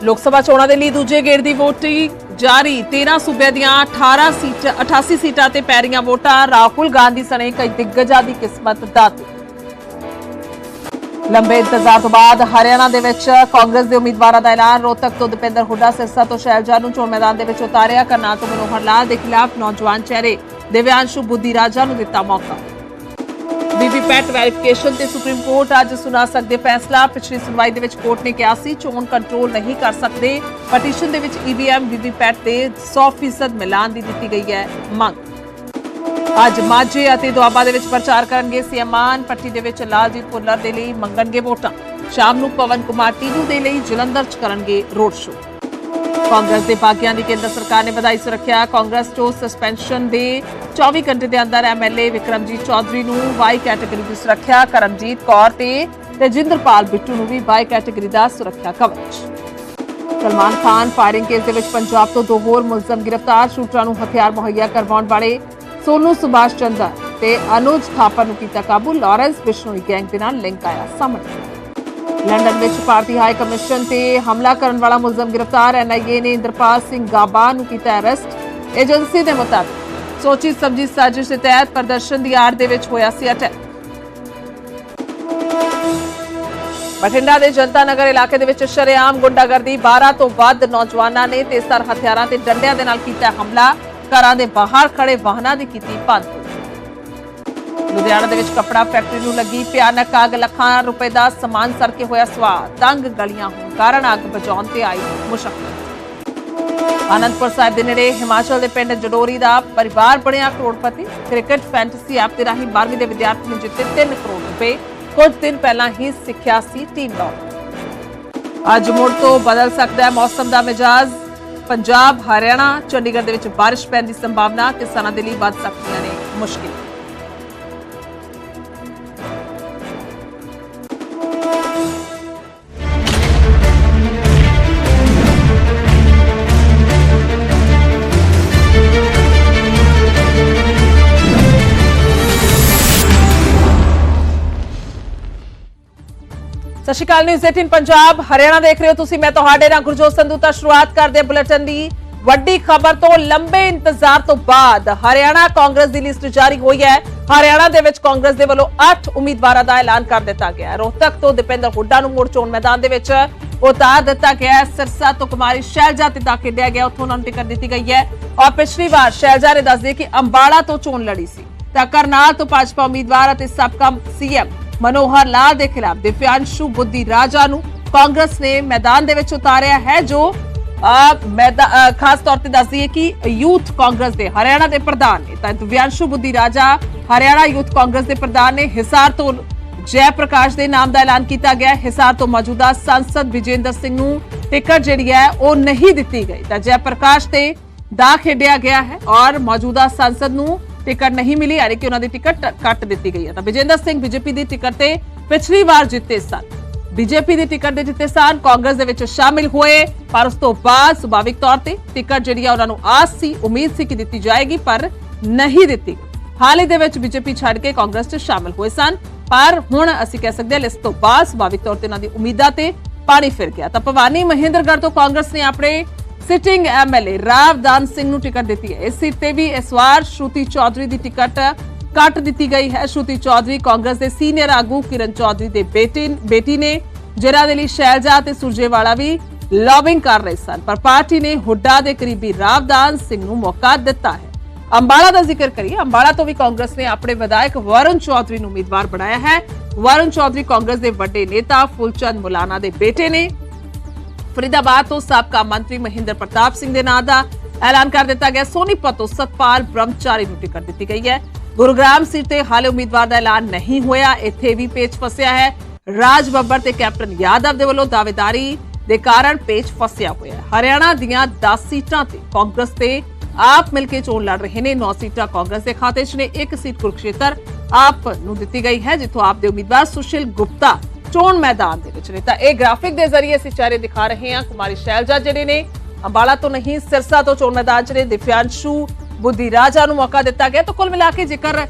ਲੋਕ ਸਭਾ ਚੋਣਾਂ ਦੇ ਲਈ ਦੂਜੇ ਗੇੜ ਦੀ ਵੋਟਿੰਗ ਜਾਰੀ 13 ਸੂਬਿਆਂ ਦੀਆਂ 88 ਸੀਟਾਂ ਤੇ ਪੈ ਰਹੀਆਂ ਵੋਟਾਂ। ਰਾਹੁਲ ਗਾਂਧੀ ਸਣੇ ਕਈ ਦਿੱਗਜਾਂ ਦੀ ਕਿਸਮਤ ਦਾਤੀ। ਲੰਬੇ ਇੰਤਜ਼ਾਰ ਤੋਂ ਬਾਅਦ ਹਰਿਆਣਾ ਦੇ ਵਿੱਚ ਕਾਂਗਰਸ ਦੇ ਉਮੀਦਵਾਰਾਂ ਦਾ ਐਲਾਨ। ਰੋਹਤਕ ਤੋਂ ਦਪਿੰਦਰ ਹੁੱਡਾ, ਸਿਰਸਾ ਤੋਂ ਸ਼ੈਲਜਾ ਨੂੰ ਚੋਣ ਮੈਦਾਨ ਦੇ ਵਿੱਚ ਉਤਾਰਿਆ। ਕਰਨਾਲ ਤੋਂ ਮਨੋਹਰ ਲਾਲ ਦੇ ਖਿਲਾਫ ਨੌਜਵਾਨ ਚਿਹਰੇ ਦਿਵਿਆਂਸ਼ੂ ਬੁੱਧੀ ਰਾਜਾ ਨੂੰ ਦਿੱਤਾ ਮੌਕਾ। ਵੀਵੀਪੈਟ ਵੈਰੀਫਿਕੇਸ਼ਨ ਤੇ ਸੁਪਰੀਮ ਕੋਰਟ ਅੱਜ ਸੁਣਾ ਸਕਦੇ ਫੈਸਲਾ। ਪਿਛਲੀ ਸੁਣਵਾਈ ਦੇ ਵਿੱਚ ਕੋਰਟ ਨੇ ਕਿਹਾ ਸੀ ਚੋਣ ਕੰਟਰੋਲ ਨਹੀਂ ਕਰ ਸਕਦੇ। ਪਟੀਸ਼ਨ ਦੇ ਵਿੱਚ ਈਵੀਐਮ ਵੀਵੀਪੈਟ ਤੇ 100% ਮਿਲਾਨ ਦੀ ਦਿੱਤੀ ਗਈ ਹੈ ਮੰਗ। ਅੱਜ ਮਾਝੇ ਅਤੇ ਦੁਆਬਾ ਦੇ ਵਿੱਚ ਪ੍ਰਚਾਰ ਕਰਨਗੇ ਸੀਐਮ ਮਾਨ। ਪੱਟੀ ਦੇ ਵਿੱਚ ਲਾਲਜੀਤ ਭੁੱਲਰ ਦੇ ਲਈ ਮੰਗਣਗੇ ਵੋਟਾਂ। ਸ਼ਾਮ ਨੂੰ ਪਵਨ ਕੁਮਾਰ ਟੀਨੂ ਦੇ ਲਈ ਜਲੰਧਰ 'ਚ ਕਰਨਗੇ ਰੋਡ ਸ਼ੋਅ। ਕਾਂਗਰਸ ਦੇ ਬਾਗੀਆਂ ਦੀ ਕੇਂਦਰ ਸਰਕਾਰ ਨੇ ਵਧਾਈ ਸੁਰੱਖਿਆ। ਕਾਂਗਰਸ ਤੋਂ ਸਸਪੈਂਸ਼ਨ ਦੇ 24 ਘੰਟੇ ਦੇ ਅੰਦਰ ਐਮਐਲਏ ਵਿਕਰਮਜੀਤ ਚੌਧਰੀ ਨੂੰ ਵਾਈ ਕੈਟਾਗਰੀ ਦੀ ਸੁਰੱਖਿਆ। ਕਰਮਜੀਤ ਕੌਰ ਤੇ ਤੇਜਿੰਦਰਪਾਲ ਬਿੱਟੂ ਨੂੰ ਵੀ ਵਾਈ ਕੈਟਾਗਰੀ ਦਾ ਸੁਰੱਖਿਆ ਕਵਚ। ਸਲਮਾਨ ਖਾਨ ਫਾਇਰਿੰਗ ਕੇਸ ਦੇ ਵਿੱਚ ਪੰਜਾਬ ਤੋਂ 2 ਹੋਰ ਮੁਲਜ਼ਮ ਗ੍ਰਿਫਤਾਰ। ਸ਼ੂਟਰਾਂ ਨੂੰ ਹਥਿਆਰ ਮੁਹੱਈਆ ਕਰਵਾਉਣ ਵਾਲੇ ਸੋਨੂ ਸੁਭਾਸ਼ ਚੰਦਰ ਤੇ ਅਨੁਜ ਥਾਪਰ ਨੂੰ ਕੀਤਾ ਕਾਬੂ। ਲਾਰੈਂਸ ਬਿਸ਼ਨੋਈ ਗੈਂਗ ਦੇ ਨਾਲ ਲਿੰਕ ਆਇਆ ਸਾਹਮਣੇ। ਲੰਡਨ ਵਿੱਚ ਭਾਰਤੀ ਹਾਈ ਕਮਿਸ਼ਨ ਤੇ ਹਮਲਾ ਕਰਨ ਵਾਲਾ ਮੁਲਜ਼ਮ ਗ੍ਰਿਫਤਾਰ। ਐਨਆਈਏ ਨੇ ਇੰਦਰਪਾਲ ਸਿੰਘ ਗਾਬਾ ਨੂੰ ਕੀਤਾ ਅਰੈਸਟ। ਏਜੰਸੀ ਦੇ ਮੁਤਾਬਿਕ ਸੋਚੀ ਸਮਝੀ ਸਾਜ਼ਿਸ਼ ਦੇ ਤਹਿਤ ਪ੍ਰਦਰਸ਼ਨ ਦੀ ਆੜ ਦੇ ਵਿੱਚ ਹੋਇਆ ਸੀ ਅਟੈਕ। ਬਠਿੰਡਾ ਦੇ ਜਨਤਾ ਨਗਰ ਇਲਾਕੇ ਦੇ ਵਿੱਚ ਸ਼ਰੇਆਮ ਗੁੰਡਾਗਰਦੀ। 12 ਤੋਂ ਵੱਧ ਨੌਜਵਾਨਾਂ ਨੇ ਤੇਜ਼ਧਾਰ ਹਥਿਆਰਾਂ ਤੇ ਡੰਡਿਆਂ ਦੇ ਨਾਲ ਕੀਤਾ ਹਮਲਾ। ਘਰਾਂ ਦੇ ਬਾਹਰ ਖੜੇ ਵਾਹਨਾਂ ਦੀ ਕੀਤੀ ਭੰਨਤੋੜ। ਲੁਧਿਆਣਾ ਦੇ ਵਿੱਚ ਕੱਪੜਾ ਫੈਕਟਰੀ ਨੂੰ ਲੱਗੀ ਭਿਆਨਕ ਅੱਗ। ਲੱਖਾਂ ਰੁਪਏ ਦਾ ਸਮਾਨ ਸੜ ਕੇ ਹੋਇਆ ਸਵਾਹ। ਤੰਗ ਗਲੀਆਂ ਹੋਣ ਕਾਰਨ ਅੱਗ ਬੁਝਾਉਣ ਤੇ ਆਈ ਮੁਸ਼ੱਕਤ। ਆਨੰਦਪੁਰ ਸਾਹਿਬ ਦੇ ਨੇੜੇ ਹਿਮਾਚਲ ਦੇ ਪਿੰਡ ਜਡੋਰੀ ਦਾ ਪਰਿਵਾਰ ਬਣਿਆ ਕਰੋੜਪਤੀ। ਕ੍ਰਿਕਟ ਫੈਂਟਸੀ ਐਪ ਦੇ ਰਾਹੀਂ 12ਵੀਂ ਦੇ ਵਿਦਿਆਰਥੀ ਨੇ ਜਿੱਤੇ 3 ਕਰੋੜ ਰੁਪਏ। ਕੁਝ ਦਿਨ ਪਹਿਲਾਂ ਹੀ ਸਿੱਖਿਆ ਸੀ ਟੀਮ ਦੌੜ। ਅੱਜ ਮੁੜ ਤੋਂ ਬਦਲ ਸਕਦਾ ਹੈ ਮੌਸਮ ਦਾ ਮਿਜਾਜ਼। ਪੰਜਾਬ, ਹਰਿਆਣਾ, ਚੰਡੀਗੜ੍ਹ ਦੇ ਵਿੱਚ ਬਾਰਿਸ਼ ਪੈਣ ਦੀ ਸੰਭਾਵਨਾ। ਕਿਸਾਨਾਂ ਦੇ ਲਈ ਵੱਧ ਸਕਦੀਆਂ ਨੇ ਮੁਸ਼ਕਿਲਾਂ। ਸਤਿ ਸ਼੍ਰੀ ਅਕਾਲ। ਨਿਊਜ਼ 18 ਪੰਜਾਬ ਹਰਿਆਣਾ ਦੇਖ ਰਹੇ ਹੋ ਤੁਸੀਂ। ਮੈਂ ਤੁਹਾਡੇ ਨਾਲ ਗੁਰਜੋਤ ਸੰਧੂ। ਤਾਂ ਸ਼ੁਰੂਆਤ ਕਰਦੇ ਹਾਂ ਬੁਲੇਟਿਨ ਦੀ ਵੱਡੀ ਖਬਰ ਤੋਂ। ਲੰਬੇ ਇੰਤਜ਼ਾਰ ਤੋਂ ਬਾਅਦ ਹਰਿਆਣਾ ਕਾਂਗਰਸ ਦੀ ਲਿਸਟ ਜਾਰੀ ਹੋਈ ਹੈ। ਹਰਿਆਣਾ ਦੇ ਵਿੱਚ ਕਾਂਗਰਸ ਦੇ ਵੱਲੋਂ 8 ਉਮੀਦਵਾਰਾਂ ਦਾ ਐਲਾਨ ਕਰ ਦਿੱਤਾ ਗਿਆ ਹੈ। ਰੋਹਤਕ ਤੋਂ ਦਪਿੰਦਰ ਹੁੱਡਾ ਨੂੰ ਮੁੜ ਚੋਣ ਮੈਦਾਨ ਦੇ ਵਿੱਚ ਉਤਾਰ ਦਿੱਤਾ ਗਿਆ ਹੈ। ਸਿਰਸਾ ਤੋਂ ਕੁਮਾਰੀ ਸ਼ੈਲਜਾ ਤੇ ਖੇਡਿਆ ਗਿਆ, ਉੱਥੋਂ ਉਹਨਾਂ ਨੂੰ ਟਿਕਟ ਦਿੱਤੀ ਗਈ ਹੈ। ਔਰ ਪਿਛਲੀ ਵਾਰ ਸ਼ੈਲਜਾ ਨੇ ਦੱਸ ਦਿਆ ਕਿ ਅੰਬਾਲਾ ਤੋਂ ਚੋਣ ਲੜੀ ਸੀ। ਤਾਂ ਕਰਨਾਲ ਤੋਂ ਭਾਜਪਾ ਉਮੀਦਵਾਰ ਅਤੇ ਸਾਬਕਾ ਸੀਐਮ ਮਨੋਹਰ ਲਾਲ ਦੇ ਖਿਲਾਫ ਦਿਵਿਆਂਸ਼ੂ ਬੁੱਧੀ ਰਾਜਾ ਨੂੰ ਕਾਂਗਰਸ ਨੇ ਮੈਦਾਨ ਦੇ ਵਿੱਚ ਉਤਾਰਿਆ ਹੈ, ਜੋ ਖਾਸ ਤੌਰ ਤੇ ਦੱਸਦੀ ਹੈ ਕਿ ਯੂਥ ਕਾਂਗਰਸ ਦੇ ਹਰਿਆਣਾ ਦੇ ਪ੍ਰਧਾਨ ਨੇ। ਤਾਂ ਦਿਵਿਆਂਸ਼ੂ ਬੁੱਧੀ ਰਾਜਾ ਹਰਿਆਣਾ ਯੂਥ ਕਾਂਗਰਸ ਦੇ ਪ੍ਰਧਾਨ ਨੇ। ਹਿਸਾਰ ਤੋਂ ਜੈ ਪ੍ਰਕਾਸ਼ ਦੇ ਨਾਮ ਦਾ ਐਲਾਨ ਕੀਤਾ ਗਿਆ। ਹਿਸਾਰ ਤੋਂ ਮੌਜੂਦਾ ਸੰਸਦ ਵਿਜੇਂਦਰ ਸਿੰਘ ਨੂੰ ਟਿਕਟ ਜਿਹੜੀ ਹੈ ਉਹ ਨਹੀਂ ਦਿੱਤੀ ਗਈ। ਤਾਂ ਜੈ ਪ੍ਰਕਾਸ਼ ਤੇ ਦਾ ਖੇਡਿਆ ਗਿਆ ਹੈ ਔਰ ਮੌਜੂਦਾ ਸੰਸਦ ਨੂੰ ਟਿਕਟ ਨਹੀਂ ਮਿਲੀ, ਯਾਨੀ ਕਿ ਉਹਨਾਂ ਦੀ ਟਿਕਟ ਕੱਟ ਦਿੱਤੀ ਗਈ ਹੈ। ਤਾਂ ਵਿਜੇਂਦਰ ਸਿੰਘ ਬੀਜੇਪੀ ਦੀ ਟਿਕਟ ਤੇ ਪਿਛਲੀ ਵਾਰ ਜਿੱਤੇ ਸਨ। ਬੀਜੇਪੀ ਦੀ ਟਿਕਟ ਦੇ ਜਿੱਤੇ ਸਨ, ਕਾਂਗਰਸ ਦੇ ਵਿੱਚ ਸ਼ਾਮਿਲ ਹੋਏ। ਪਰ ਉਸ ਤੋਂ ਬਾਅਦ ਸੁਭਾਵਿਕ ਤੌਰ ਤੇ ਟਿਕਟ ਜਿਹੜੀ ਆ ਉਹਨਾਂ ਨੂੰ ਆਸ ਸੀ, ਉਮੀਦ ਸੀ ਕਿ ਦਿੱਤੀ ਜਾਏਗੀ, ਪਰ ਨਹੀਂ ਦਿੱਤੀ ਗਈ। ਹਾਲ ਹੀ ਦੇ ਵਿੱਚ ਬੀਜੇਪੀ ਛੱਡ ਕੇ ਕਾਂਗਰਸ 'ਚ ਸ਼ਾਮਿਲ ਹੋਏ ਸਨ, ਪਰ ਹੁਣ ਅਸੀਂ ਕਹਿ ਸਕਦੇ ਹਾਂ ਲਿਸਟ ਤੋਂ ਬਾਅਦ ਸੁਭਾਵਿਕ ਤੌਰ ਤੇ ਉਹਨਾਂ ਦੀ ਉਮੀਦਾਂ ਤੇ ਪਾਣੀ ਫਿਰ ਗਿਆ। ਤਾਂ ਭਵਾਨੀ ਮਹਿੰਦਰਗੜ੍ਹ ਤੋਂ ਕਾਂਗਰਸ ਨੇ ਆਪਣੇ ਸਿਟਿੰਗ ਐਮਐਲਏ ਰਾਵਦਾਨ ਸਿੰਘ ਨੂੰ ਟਿਕਟ ਦਿੱਤੀ ਹੈ। ਇਸ ਸੀਟ ਤੇ ਵੀ ਇਸ ਵਾਰ ਸ਼ਰੂਤੀ ਚੌਧਰੀ ਦੀ ਟਿਕਟ ਕੱਟ ਦਿੱਤੀ ਗਈ ਹੈ। ਸ਼ਰੂਤੀ ਚੌਧਰੀ ਕਾਂਗਰਸ ਦੇ ਸੀਨੀਅਰ ਆਗੂ ਕਿਰਨ ਚੌਧਰੀ ਦੇ ਬੇਟੀ ਨੇ, ਜਿਨ੍ਹਾਂ ਦੇ ਲਈ ਸ਼ੈਲਜਾ ਤੇ ਸੁਰਜੇਵਾਲਾ ਵੀ ਲੌਬਿੰਗ ਕਰ ਰਹੇ ਸਨ, ਪਰ ਪਾਰਟੀ ਨੇ ਹੁੱਡਾ ਦੇ ਕਰੀਬੀ ਰਾਵਦਾਨ ਸਿੰਘ ਨੂੰ ਮੌਕਾ ਦਿੱਤਾ ਹੈ। ਅੰਬਾਲਾ ਦਾ ਜ਼ਿਕਰ ਕਰੀਏ, ਅੰਬਾਲਾ ਤੋਂ ਵੀ ਕਾਂਗਰਸ ਨੇ ਆਪਣੇ ਵਿਧਾਇਕ ਵਰੁਣ ਚੌਧਰੀ ਨੂੰ ਉਮੀਦਵਾਰ ਬਣਾਇਆ ਹੈ। ਵਰੁਣ ਚੌਧਰੀ ਕਾਂਗਰਸ ਦੇ ਵੱਡੇ ਨੇਤਾ ਫੁੱਲਚੰਦ ਮੁਲਾਨਾ ਦੇ ਬੇਟੇ ਨੇ। ਫਰੀਦਾਬਾਦ ਤੋਂ ਸਾਬਕਾ ਮੰਤਰੀ ਮਹਿੰਦਰ ਪ੍ਰਤਾਪ ਸਿੰਘ ਦੇ ਨਾਂ ਦਾ ਐਲਾਨ ਕਰ ਦਿੱਤਾ ਗਿਆ। ਸੋਨੀਪਤ ਤੋਂ ਸਤਪਾਲ ਬ੍ਰਹਮਚਾਰੀ ਨੂੰ ਟਿਕਟ ਦਿੱਤੀ ਗਈ ਹੈ। ਗੁਰੂਗ੍ਰਾਮ ਸੀਟ ਤੇ ਹਾਲੇ ਉਮੀਦਵਾਰ ਦਾ ਐਲਾਨ ਨਹੀਂ ਹੋਇਆ। ਇੱਥੇ ਵੀ ਪੇਚ ਫਸਿਆ ਹੈ। ਰਾਜ ਬੱਬਰ ਤੇ ਕੈਪਟਨ ਯਾਦਵ ਦੇ ਵੱਲੋਂ ਦਾਅਵੇਦਾਰੀ ਦੇ ਕਾਰਨ ਪੇਚ ਫਸਿਆ ਹੋਇਆ ਹੈ। ਹਰਿਆਣਾ ਦੀਆਂ 10 ਸੀਟਾਂ ਤੇ ਕਾਂਗਰਸ ਤੇ ਆਪ ਮਿਲ ਕੇ ਚੋਣ ਲੜ ਰਹੇ ਨੇ। 9 ਸੀਟਾਂ ਕਾਂਗਰਸ ਦੇ ਖਾਤੇ 'ਚ ਨੇ। 1 ਸੀਟ ਕੁਰੂਕਸ਼ੇਤਰ ਆਪ ਨੂੰ ਦਿੱਤੀ ਗਈ ਹੈ, ਜਿੱਥੋਂ ਆਪ ਦੇ ਉਮੀਦਵਾਰ ਸੁਸ਼ੀਲ ਗੁਪਤਾ ਚੋਣ ਮੈਦਾਨ ਦੇ ਵਿੱਚ ਨੇ। ਤਾਂ ਇਹ ਗ੍ਰਾਫਿਕ ਦੇ ਜ਼ਰੀਏ ਅਸੀਂ ਚਿਹਰੇ ਦਿਖਾ ਰਹੇ ਹਾਂ। ਕੁਮਾਰੀ ਸ਼ੈਲਜਾ ਜਿਹੜੇ ਨੇ ਅੰਬਾਲਾ ਤੋਂ ਨਹੀਂ, ਸਿਰਸਾ ਤੋਂ ਚੋਣ ਮੈਦਾਨ 'ਚ ਨੇ। ਦਿਵਿਆਂਸ਼ੂ ਬੁੱਧੀ ਰਾਜਾ ਨੂੰ ਮੌਕਾ ਦਿੱਤਾ ਗਿਆ। ਤਾਂ ਕੁੱਲ ਮਿਲਾ ਕੇ ਜੇਕਰ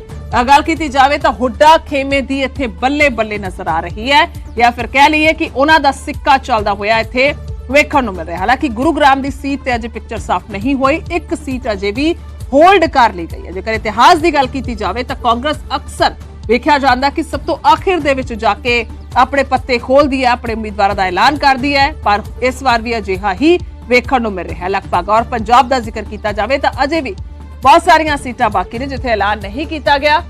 ਗੱਲ ਕੀਤੀ ਜਾਵੇ ਤਾਂ ਹੁੱਡਾ ਖੇਮੇ ਦੀ ਇੱਥੇ ਬੱਲੇ ਬੱਲੇ ਨਜ਼ਰ ਆ ਰਹੀ ਹੈ, ਜਾਂ ਫਿਰ ਕਹਿ ਲਈਏ ਕਿ ਉਹਨਾਂ ਦਾ ਸਿੱਕਾ ਚੱਲਦਾ ਹੋਇਆ ਇੱਥੇ ਵੇਖਣ ਨੂੰ ਮਿਲ ਰਿਹਾ। ਹਾਲਾਂਕਿ ਗੁਰੂਗ੍ਰਾਮ ਦੀ ਸੀਟ ਤੇ ਅਜੇ ਪਿਕਚਰ ਸਾਫ਼ ਨਹੀਂ ਹੋਈ, ਇੱਕ ਸੀਟ ਅਜੇ ਵੀ ਹੋਲਡ ਕਰ ਲਈ ਗਈ ਹੈ। ਜੇਕਰ ਇਤਿਹਾਸ ਦੀ ਗੱਲ ਕੀਤੀ ਜਾਵੇ ਤਾਂ ਕਾਂਗਰਸ ਅਕਸਰ ਵੇਖਿਆ ਜਾਂਦਾ ਕਿ ਸਭ ਤੋਂ ਆਖਿਰ ਦੇ ਵਿੱਚ ਜਾ ਕੇ ਆਪਣੇ ਪੱਤੇ ਖੋਲਦੀ ਹੈ, ਆਪਣੇ ਉਮੀਦਵਾਰਾਂ ਦਾ ਐਲਾਨ ਕਰਦੀ ਹੈ, ਪਰ ਇਸ ਵਾਰ ਵੀ ਅਜਿਹਾ ਹੀ ਵੇਖਣ ਨੂੰ ਮਿਲ ਰਿਹਾ ਹੈ ਲਗਭਗ। ਔਰ ਪੰਜਾਬ ਦਾ ਜ਼ਿਕਰ ਕੀਤਾ ਜਾਵੇ ਤਾਂ ਅਜੇ ਵੀ ਬਹੁਤ ਸਾਰੀਆਂ ਸੀਟਾਂ ਬਾਕੀ ਨੇ ਜਿੱਥੇ ਐਲਾਨ ਨਹੀਂ ਕੀਤਾ ਗਿਆ।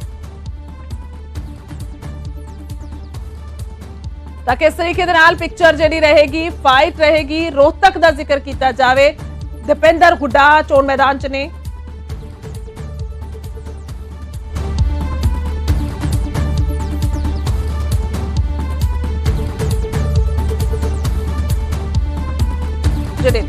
ਤਾਂ ਕਿਸ ਤਰੀਕੇ ਦੇ ਨਾਲ ਪਿਕਚਰ ਜਿਹੜੀ ਰਹੇਗੀ, ਫਾਈਟ ਰਹੇਗੀ। ਰੋਹਤਕ ਦਾ ਜ਼ਿਕਰ ਕੀਤਾ ਜਾਵੇ, ਦੀਪਿੰਦਰ ਹੁੱਡਾ ਚੋਣ ਮੈਦਾਨ 'ਚ ਨੇ। ਜਿਹੜੇ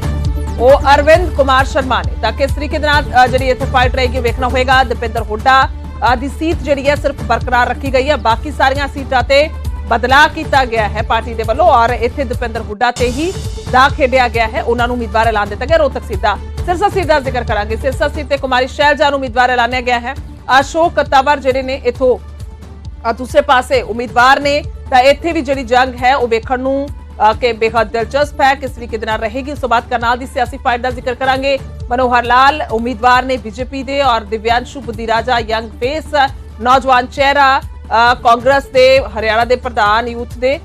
ਉਹ ਅਰਵਿੰਦ ਕੁਮਾਰ ਸ਼ਰਮਾ ਨੇ। ਤਾਂ ਕਿਸ ਤਰੀਕੇ ਦੇ ਨਾਲ ਜਿਹੜੀ ਇੱਥੇ ਫਾਈਟ ਰਹੇਗੀ ਵੇਖਣਾ ਹੋਏਗਾ। ਦੀਪਿੰਦਰ ਹੁੱਡਾ ਦੀ ਸੀਟ ਜਿਹੜੀ ਹੈ ਸਿਰਫ ਬਰਕਰਾਰ ਰੱਖੀ ਗਈ ਹੈ, ਬਾਕੀ ਸਾਰੀਆਂ ਸੀਟਾਂ ਤੇ ਬਦਲਾਅ ਕੀਤਾ ਗਿਆ ਹੈ ਪਾਰਟੀ ਦੇ ਵੱਲੋਂ ਔਰ ਇੱਥੇ ਦੀਪਿੰਦਰ ਹੁੱਡਾ ਤੇ ਹੀ ਦਾ ਖੇਡਿਆ ਗਿਆ ਹੈ। ਉਹਨਾਂ ਨੂੰ ਉਮੀਦਵਾਰ ਐਲਾਨ ਦਿੱਤਾ ਗਿਆ। ਰੋਹਤਕ ਸੀਟ ਦਾ, ਸਿਰਸਾ ਸੀਟ ਦਾ ਜ਼ਿਕਰ ਕਰਾਂਗੇ। ਸਿਰਸਾ ਸੀਟ ਤੇ ਕੁਮਾਰੀ ਸ਼ੈਲਜਾ ਨੂੰ ਉਮੀਦਵਾਰ ਐਲਾਨਿਆ ਗਿਆ ਹੈ। ਅਸ਼ੋਕ ਤਵਰ ਜਿਹੜੇ ਨੇ ਇਥੋਂ ਦੂਸਰੇ ਪਾਸੇ ਉਮੀਦਵਾਰ ਨੇ। ਤਾਂ ਇੱਥੇ ਵੀ ਜਿਹੜੀ ਜੰਗ ਹੈ ਉਹ ਵੇਖਣ ਨੂੰ ਕਿ ਬੇहद ਦਿਲਚਸਪ ਹੈ, ਕਿਸ ਤਰੀਕੇ ਦੇ ਨਾਲ ਰਹੇਗੀ। ਉਸ ਤੋਂ ਬਾਅਦ ਕਰਨਾਲ ਦੀ ਸਿਆਸੀ ਫਾਈਟ ਦਾ ਜ਼ਿਕਰ ਕਰਾਂਗੇ। ਮਨੋਹਰ ਲਾਲ ਉਮੀਦਵਾਰ ਨੇ ਬੀਜੇਪੀ ਦੇ ਔਰ ਦਿਵਿਆਂਸ਼ੂ ਬੁੱਧੀਰਾਜਾ ਯੰਗ ਫੇਸ ਨੌਜਵਾਨ ਚਿਹਰਾ ਕਾਂਗਰਸ ਦੇ ਹਰਿਆਣਾ ਦੇ ਪ੍ਰਧਾਨ ਯੂਥ ਦੇ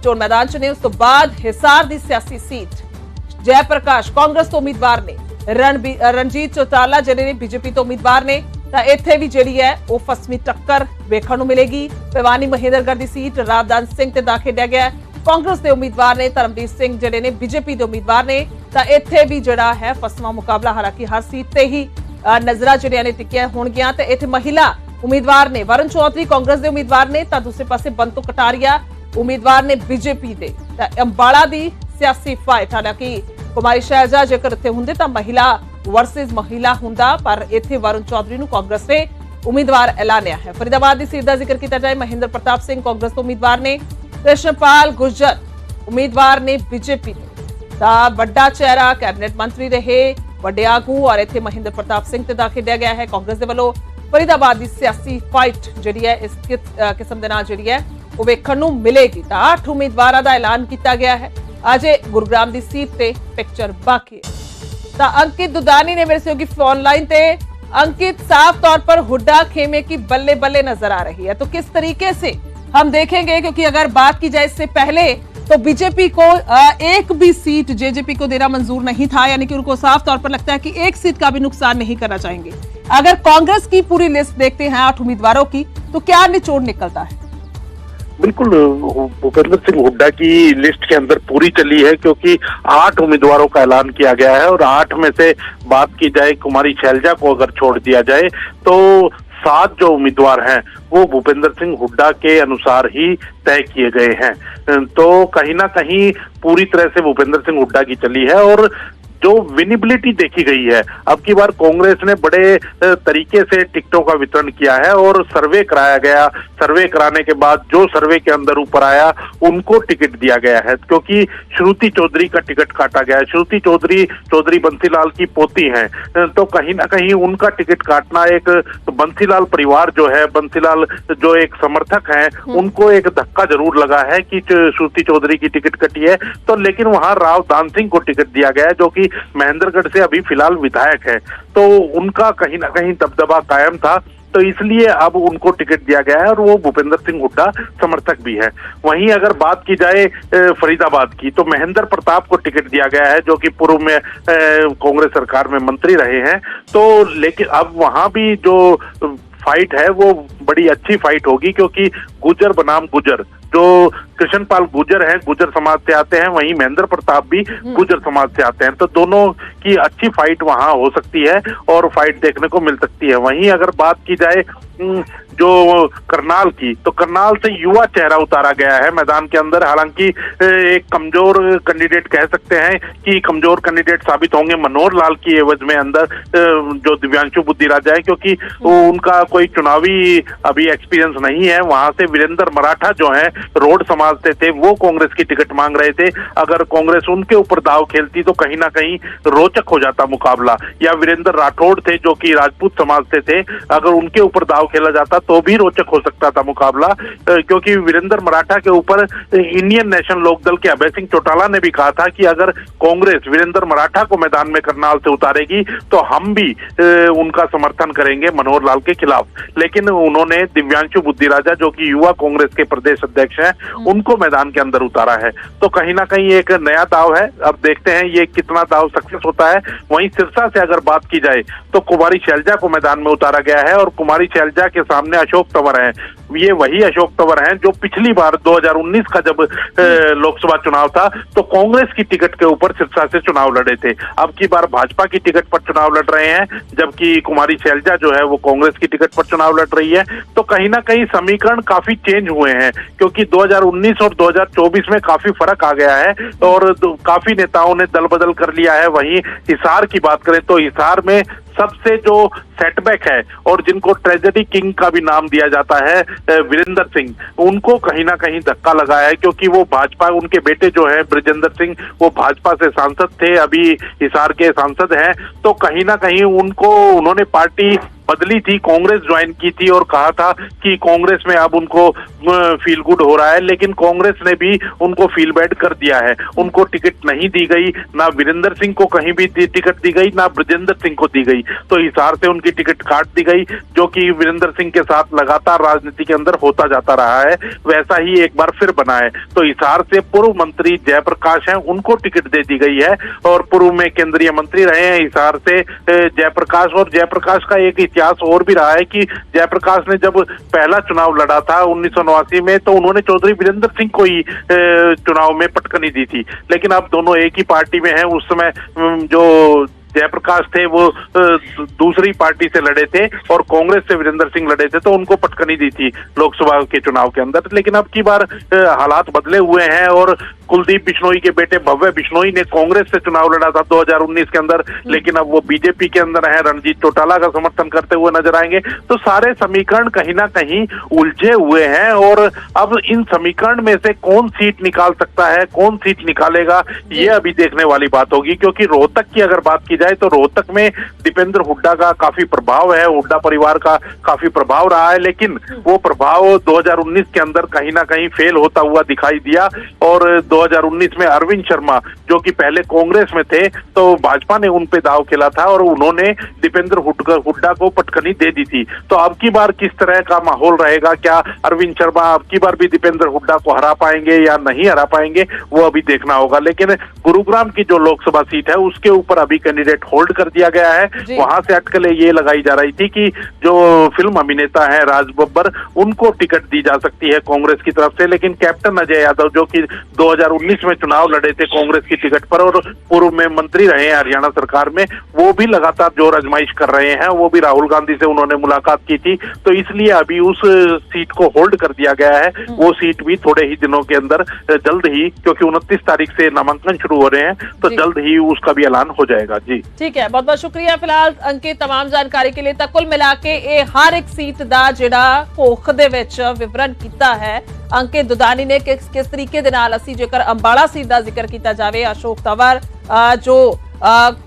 ਚੋਣ ਮੈਦਾਨ 'ਚ ਨੇ। ਉਸ ਤੋਂ ਬਾਅਦ ਹਿਸਾਰ ਦੀ ਸਿਆਸੀ ਸੀਟ ਜੈ ਪ੍ਰਕਾਸ਼ ਕਾਂਗਰਸ ਤੋਂ ਉਮੀਦਵਾਰ ਨੇ। ਰਣਜੀਤ ਚੌਟਾਲਾ ਜਿਹੜੇ ਨੇ ਬੀਜੇਪੀ ਤੋਂ ਉਮੀਦਵਾਰ ਨੇ। ਤਾਂ ਇੱਥੇ ਵੀ ਜਿਹੜੀ ਹੈ ਉਹ ਫਸਵੀਂ ਟੱਕਰ ਵੇਖਣ ਨੂੰ ਮਿਲੇਗੀ। ਭਿਵਾਨੀ ਮਹੇਂਦਰਗੜ੍ਹ ਦੀ ਸੀਟ ਰਾਵਦਾਨ ਸਿੰਘ ਤੇ ਦਾ ਖੇਡਿਆ ਗਿਆ। ਕਾਂਗਰਸ ਦੇ ਉਮੀਦਵਾਰ ਨੇ ਧਰਮਜੀਤ ਸਿੰਘ ਜਿਹੜੇ ਨੇ ਬੀਜੇਪੀ ਦੇ ਉਮੀਦਵਾਰ ਨੇ। ਤਾਂ ਇੱਥੇ ਵੀ ਜਿਹੜਾ ਹੈ ਫਸਵਾਂ ਮੁਕਾਬਲਾ, ਹਾਲਾਂਕਿ ਹਰ ਸੀਟ ਤੇ ਹੀ ਨਜ਼ਰਾਂ ਜਿਹੜੀਆਂ ਨੇ ਟਿਕੀਆਂ ਹੋਣਗੀਆਂ। ਤੇ ਇੱਥੇ ਮਹਿਲਾ ਉਮੀਦਵਾਰ ਨੇ ਵਰਨ ਚੌਧਰੀ ਕਾਂਗਰਸ ਦੇ ਉਮੀਦਵਾਰ ਨੇ। ਤਾਂ ਦੂਸਰੇ ਪਾਸੇ ਬੰਤੂ ਕਟਾਰੀਆ ਉਮੀਦਵਾਰ ਨੇ ਬੀਜੇਪੀ ਦੇ। ਤਾਂ ਅੰਬਾਲਾ ਦੀ ਸਿਆਸੀ ਫਾਈਟ, ਹਾਲਾਂਕਿ ਕੁਮਾਰੀ ਸ਼ੈਲਜਾ ਜੇਕਰ ਇੱਥੇ ਹੁੰਦੇ ਤਾਂ ਮਹਿਲਾ ਵਰਸਸ ਮਹਿਲਾ ਹੁੰਦਾ, ਪਰ ਇੱਥੇ ਵਰਨ ਚੌਧਰੀ ਨੂੰ ਕਾਂਗਰਸ ਨੇ ਉਮੀਦਵਾਰ ਐਲਾਨਿਆ ਹੈ। ਫਰੀਦਾਬਾਦ ਦੀ ਸੀਟ ਦਾ ਜ਼ਿਕਰ ਕੀਤਾ ਜਾਏ, ਮਹਿੰਦਰ ਪ੍ਰਤਾਪ ਸਿੰਘ ਕਾਂਗਰਸ ਤੋਂ ਉਮੀਦਵਾਰ ਨੇ। ਕ੍ਰਿਸ਼ਨਪਾਲ ਗੁਰਜਰ ਉਮੀਦਵਾਰ ਨੇ ਬੀਜੇਪੀ ਦੇ। ਤਾਂ ਵੱਡਾ ਚਿਹਰਾ ਕੈਬਨਿਟ ਮੰਤਰੀ ਰਹੇ, ਵੱਡੇ ਆਗੂ ਔਰ ਇੱਥੇ ਮਹਿੰਦਰ ਪ੍ਰਤਾਪ ਸਿੰਘ ਤੇ ਦਾ ਖੇਡਿਆ ਗਿਆ ਹੈ ਕਾਂਗਰਸ ਦੇ ਵੱਲੋਂ। ਫਰੀਦਾਬਾਦ ਦੀ ਸਿਆਸੀ ਫਾਈਟ ਜਿਹੜੀ ਹੈ ਇਸ ਕਿਸਮ ਦੇ ਨਾਲ ਜਿਹੜੀ ਹੈ ਉਹ ਵੇਖਣ ਨੂੰ ਮਿਲੇਗੀ। ਤਾਂ 8 ਉਮੀਦਵਾਰਾਂ ਦਾ ਐਲਾਨ ਕੀਤਾ ਗਿਆ ਹੈ। ਅਜੇ ਗੁਰੂਗ੍ਰਾਮ ਦੀ ਸੀਟ ਤੇ ਪਿਕਚਰ ਬਾਕੀ है। तो अंकित दुदानी ने मेरे से होगी फोन लाइन पे। अंकित, साफ तौर पर हुड्डा खेमे की बल्ले बल्ले नजर आ रही है, तो किस तरीके से हम देखेंगे? क्योंकि अगर बात की जाए इससे पहले तो बीजेपी को एक भी सीट जेजेपी को देना मंजूर नहीं था, यानी कि उनको साफ तौर पर लगता है कि एक सीट का भी नुकसान नहीं करना चाहेंगे। अगर कांग्रेस की पूरी लिस्ट देखते हैं 8 उम्मीदवारों की, तो क्या निचोड़ निकलता है? बिल्कुल, भूपेंद्र सिंह हुड्डा की लिस्ट के अंदर पूरी चली है, क्योंकि 8 उम्मीदवारों का ऐलान किया गया है और 8 में से बात की जाए कुमारी शैलजा को अगर छोड़ दिया जाए तो 7 जो उम्मीदवार हैं वो भूपेंद्र सिंह हुड्डा के अनुसार ही तय किए गए हैं। तो कहीं ना कहीं पूरी तरह से भूपेंद्र सिंह हुड्डा की चली है। और जो विनिबिलिटी देखी गई है, अब की बार कांग्रेस ने बड़े तरीके से टिकटों का वितरण किया है और सर्वे कराया गया। सर्वे कराने के बाद जो सर्वे के अंदर ऊपर आया उनको टिकट दिया गया है, क्योंकि श्रुति चौधरी का टिकट काटा गया है। श्रुति चौधरी बंसीलाल की पोती हैं, तो कहीं ना कहीं उनका टिकट काटना, एक बंसीलाल परिवार जो है, बंसीलाल जो एक समर्थक हैं, उनको एक धक्का जरूर लगा है कि श्रुति चौधरी की टिकट कटी है। तो लेकिन वहां राव दान सिंह को टिकट दिया गया है, जो कि महेंद्रगढ़ से अभी फिलहाल विधायक है, तो उनका कहीं ना कहीं दबदबा कायम था। तो इसलिए अब उनको टिकट दिया गया है और वो भूपेंद्र सिंह हुड्डा समर्थक भी है। वहीं अगर बात की जाए फरीदाबाद की, तो महेंद्र प्रताप को टिकट दिया गया है, जो कि पूर्व में कांग्रेस सरकार में मंत्री रहे हैं। तो लेकिन अब वहां भी जो फाइट है वो बड़ी अच्छी फाइट होगी, क्योंकि गुजर बनाम गुजर, जो कृष्णपाल गुजर हैं, गुजर समाज से आते हैं, वहीं महेंद्र प्रताप भी गुजर समाज से आते हैं। तो दोनों की अच्छी फाइट वहां हो सकती है और फाइट देखने को मिल सकती है। वहीं अगर बात की जाए जो करनाल की, तो करनाल से युवा चेहरा उतारा गया है मैदान के अंदर। हालांकि एक कमजोर कैंडिडेट कह सकते हैं कि कमजोर कैंडिडेट साबित होंगे मनोहर लाल की एवज में अंदर जो दिव्यांशु बुद्धिराजा है, क्योंकि उनका कोई चुनावी अभी एक्सपीरियंस नहीं है। वहां से वीरेंद्र मराठा जो है रोड समाज समझते थे वो कांग्रेस की टिकट मांग रहे थे। अगर कांग्रेस उनके ऊपर दाव खेलती तो कहीं ना कहीं रोचक हो जाता मुकाबला। या वीरेंद्र राठौड़ थे जो कि राजपूत समाज से थे, अगर उनके ऊपर दाव खेला जाता तो भी रोचक हो सकता था मुकाबला, क्योंकि वीरेंद्र मराठा के ऊपर इंडियन नेशनल लोकदल के अभय सिंह चौटाला ने भी कहा था कि अगर कांग्रेस वीरेंद्र मराठा को मैदान में करनाल से उतारेगी तो हम भी उनका समर्थन करेंगे मनोहर लाल के खिलाफ। लेकिन उन्होंने दिव्यांशु बुद्धिराजा जो कि युवा कांग्रेस के प्रदेश अध्यक्ष हैं उनको मैदान के अंदर उतारा है। तो कहीं ना कहीं एक नया दाव है, अब देखते हैं ये कितना दाव सक्सेस होता है। वहीं सिरसा से अगर बात की जाए तो कुमारी शैलजा को मैदान में उतारा गया है और कुमारी शैलजा के सामने अशोक तंवर हैं। ये वही अशोक तंवर हैं जो पिछली बार 2019 का जब लोकसभा चुनाव था तो कांग्रेस की टिकट के ऊपर सिरसा से चुनाव लड़े थे। अब की बार भाजपा की टिकट पर चुनाव लड़ रहे हैं, जबकि कुमारी शैलजा जो है वो कांग्रेस की टिकट पर चुनाव लड़ रही है। तो कहीं ना कहीं समीकरण काफी चेंज हुए हैं, क्योंकि 2019 और 2024 में काफी फर्क आ गया है और काफी नेताओं ने दल बदल कर लिया है। वहीं हिसार की बात करें तो हिसार में सबसे जो सेटबैक है और जिनको ट्रेजेडी किंग का भी नाम दिया जाता है वीरेंद्र सिंह, उनको कहीं ना कहीं धक्का लगा है, क्योंकि वो भाजपा, उनके बेटे जो है ब्रिजेंद्र सिंह वो भाजपा से सांसद थे, अभी हिसार के सांसद हैं। तो कहीं ना कहीं उन्होंने पार्टी बदली थी, कांग्रेस ज्वाइन की थी और कहा था कि कांग्रेस में अब उनको फील गुड हो रहा है, लेकिन कांग्रेस ने भी उनको फील बैड कर दिया है। उनको टिकट नहीं दी गई, ना वीरेंद्र सिंह को कहीं भी टिकट दी गई, ना ब्रजेंद्र सिंह को दी गई। तो हिसार से उनकी टिकट काट दी गई, जो कि वीरेंद्र सिंह के साथ लगातार राजनीति के अंदर होता जाता रहा है। वैसा ही एक बार फिर बना है। तो हिसार से पूर्व मंत्री जयप्रकाश हैं, उनको टिकट दे दी गई है और पूर्व में केंद्रीय मंत्री रहे हैं हिसार से जयप्रकाश। और जयप्रकाश का एक इतिहास और भी रहा है कि जयप्रकाश ने जब पहला चुनाव लड़ा था 1989 में तो उन्होंने चौधरी वीरेंद्र सिंह को ही चुनाव में पटकनी दी थी। लेकिन अब दोनों एक ही पार्टी में हैं। उस समय जो जयप्रकाश थे वो दूसरी पार्टी से लड़े थे और कांग्रेस से वीरेंद्र सिंह लड़े थे, तो उनको पटकनी दी थी लोकसभा के चुनाव के अंदर। लेकिन अब की बार हालात बदले हुए हैं और कुलदीप बिश्नोई के बेटे भव्य बिश्नोई ने कांग्रेस से चुनाव लड़ा था 2019 के अंदर, लेकिन अब वो बीजेपी के अंदर है, रणजीत चौटाला का समर्थन करते हुए नजर आएंगे। तो सारे समीकरण कहीं ना कहीं उलझे हुए हैं और अब इन समीकरण में से कौन सीट निकाल सकता है, कौन सीट निकालेगा, ये अभी देखने वाली बात होगी। क्योंकि रोहतक की अगर बात की जाए तो रोहतक में दीपेंद्र हुड्डा का काफी प्रभाव है, हुड्डा परिवार का काफी प्रभाव रहा है, लेकिन वो प्रभाव 2019 के अंदर कहीं ना कहीं फेल होता हुआ दिखाई दिया। और 2019 में अरविंद शर्मा जो कि पहले कांग्रेस में थे, तो भाजपा ने उन पे दाव खेला था और उन्होंने दीपेंद्र हुड्डा को पटकनी दे दी थी। तो अब की बार किस तरह का माहौल रहेगा, क्या अरविंद शर्मा अब की बार भी दीपेंद्र हुड्डा को हरा पाएंगे या नहीं हरा पाएंगे, वो अभी देखना होगा। लेकिन गुरुग्राम की जो लोकसभा सीट है उसके ऊपर अभी कैंडिडेट होल्ड कर दिया गया है। वहां से अटकलें ये लगाई जा रही थी कि जो फिल्म अभिनेता है राज बब्बर, उनको टिकट दी जा सकती है कांग्रेस की तरफ से। लेकिन कैप्टन अजय यादव जो कि 2019 में चुनाव लड़े थे कांग्रेस की टिकट पर और पूर्व में मंत्री रहे हैं हरियाणा सरकार में, वो भी लगातार जोर आजमाइश कर रहे हैं। वो भी राहुल गांधी से उन्होंने मुलाकात की थी, तो इसलिए अभी उस सीट को होल्ड कर दिया गया है। वो सीट भी थोड़े ही दिनों के अंदर जल्द ही, क्योंकि 29 तारीख से नामांकन शुरू हो रहे हैं, तो जल्द ही उसका भी ऐलान हो जाएगा। जी ठीक है, बहुत बहुत शुक्रिया फिलहाल अंकित तमाम जानकारी के लिए। तो कुल मिला के ये हर एक सीट ਦਾ ਜਿਹੜਾ ਭੁੱਖ ਦੇ ਵਿੱਚ ਵਿਵਰਣ ਕੀਤਾ ਹੈ अंकित दुधानी ने किस तरीके दे नाल ਅਸੀਂ जेकर अंबाला सीट का जिक्र किया जाए, अशोक तंवर जो